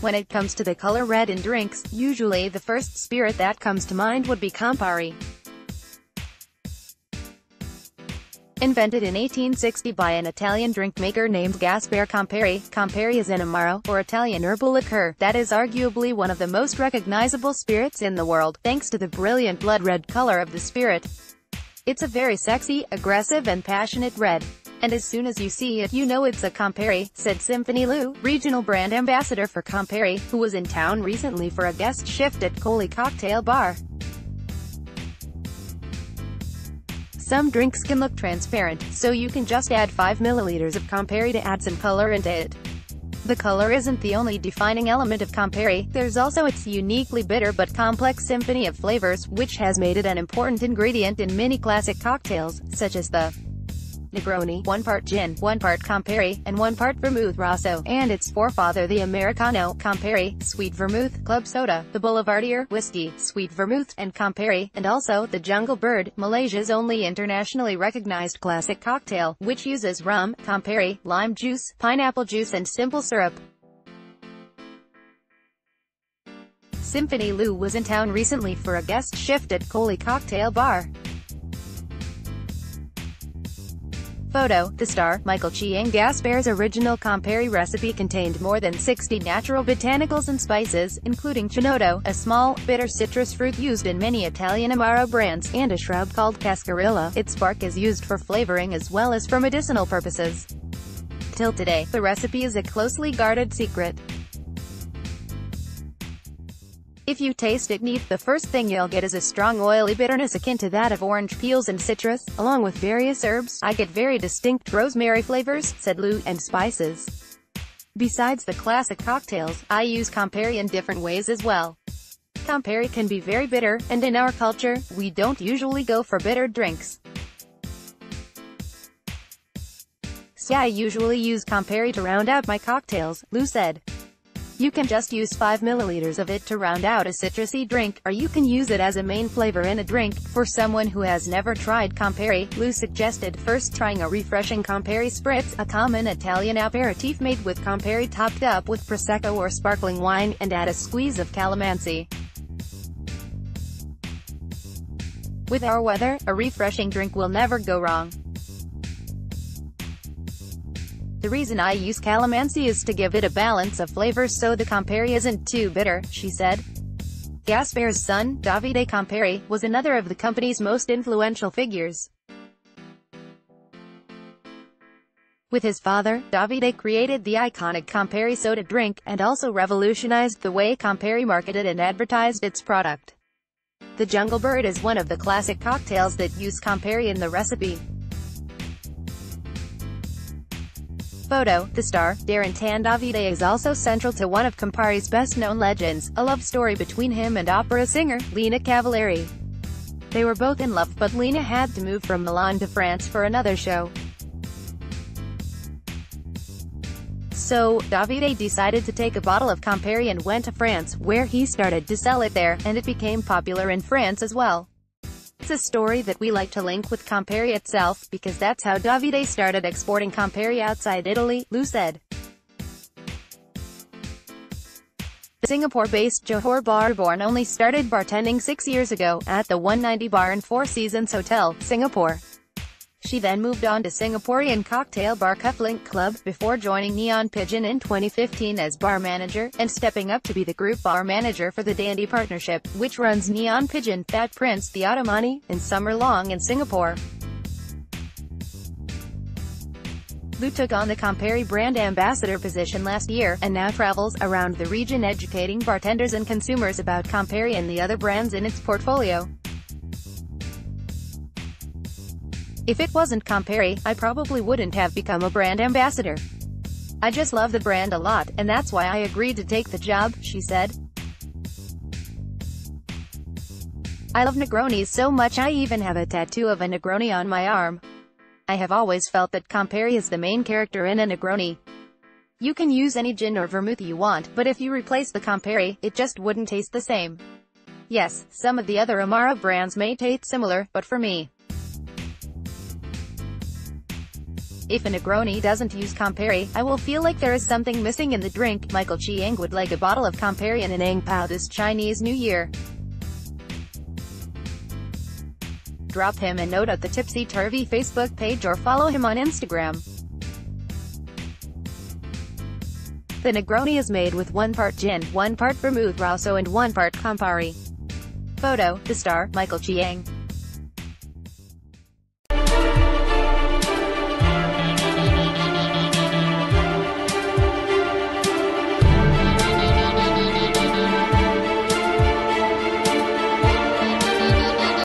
When it comes to the color red in drinks, usually the first spirit that comes to mind would be Campari. Invented in 1860 by an Italian drink maker named Gaspare Campari, Campari is an amaro, or Italian herbal liqueur, that is arguably one of the most recognizable spirits in the world, thanks to the brilliant blood red color of the spirit. It's a very sexy, aggressive and passionate red. And as soon as you see it you know it's a Campari, said Symphony Loo, regional brand ambassador for Campari, who was in town recently for a guest shift at Coley Cocktail Bar. Some drinks can look transparent, so you can just add 5 milliliters of Campari to add some color into it. The color isn't the only defining element of Campari, there's also its uniquely bitter but complex symphony of flavors, which has made it an important ingredient in many classic cocktails, such as the Negroni, 1 part gin, 1 part Campari, and 1 part vermouth rosso, and its forefather the Americano, Campari, sweet vermouth, club soda, the Boulevardier, whiskey, sweet vermouth, and Campari, and also the Jungle Bird, Malaysia's only internationally recognized classic cocktail, which uses rum, Campari, lime juice, pineapple juice and simple syrup. Symphony Loo was in town recently for a guest shift at Coley Cocktail Bar. Photo: The Star. Michael Chiang. Gaspare's original Campari recipe contained more than 60 natural botanicals and spices, including chinotto, a small, bitter citrus fruit used in many Italian amaro brands, and a shrub called cascarilla. Its bark is used for flavoring as well as for medicinal purposes. Till today, the recipe is a closely guarded secret. If you taste it neat, the first thing you'll get is a strong oily bitterness akin to that of orange peels and citrus, along with various herbs. I get very distinct rosemary flavors, said Loo, and spices. Besides the classic cocktails, I use Campari in different ways as well. Campari can be very bitter, and in our culture, we don't usually go for bitter drinks. So I usually use Campari to round out my cocktails, Loo said. You can just use 5 milliliters of it to round out a citrusy drink, or you can use it as a main flavor in a drink. For someone who has never tried Campari, Loo suggested first trying a refreshing Campari Spritz, a common Italian aperitif made with Campari topped up with Prosecco or sparkling wine, and add a squeeze of calamansi. With our weather, a refreshing drink will never go wrong. The reason I use calamansi is to give it a balance of flavors so the Campari isn't too bitter, she said. Gaspare's son, Davide Campari, was another of the company's most influential figures. With his father, Davide created the iconic Campari soda drink, and also revolutionized the way Campari marketed and advertised its product. The Jungle Bird is one of the classic cocktails that use Campari in the recipe. Photo: The Star. Darren Tan. Davide is also central to one of Campari's best-known legends, a love story between him and opera singer, Lina Cavalieri. They were both in love, but Lina had to move from Milan to France for another show. So, Davide decided to take a bottle of Campari and went to France, where he started to sell it there, and it became popular in France as well. It's a story that we like to link with Campari itself, because that's how Davide started exporting Campari outside Italy, Loo said. The Singapore-based Johor Bahru only started bartending 6 years ago, at the 190 Bar and Four Seasons Hotel, Singapore. She then moved on to Singaporean cocktail bar Cufflink Club, before joining Neon Pigeon in 2015 as bar manager, and stepping up to be the group bar manager for the Dandy Partnership, which runs Neon Pigeon, Fat Prince, The Ottomani, and Summer Long in Singapore. Loo took on the Campari brand ambassador position last year, and now travels around the region educating bartenders and consumers about Campari and the other brands in its portfolio. If it wasn't Campari, I probably wouldn't have become a brand ambassador. I just love the brand a lot, and that's why I agreed to take the job, she said. I love Negronis so much I even have a tattoo of a Negroni on my arm. I have always felt that Campari is the main character in a Negroni. You can use any gin or vermouth you want, but if you replace the Campari, it just wouldn't taste the same. Yes, some of the other amaro brands may taste similar, but for me, If a Negroni doesn't use Campari, I will feel like there is something missing in the drink. Michael Chiang would like a bottle of Campari and an Ang Pao this Chinese New Year. Drop him a note at the Tipsy Turvy Facebook page or follow him on Instagram. The Negroni is made with 1 part gin, 1 part vermouth rosso and 1 part Campari. Photo, The Star, Michael Chiang.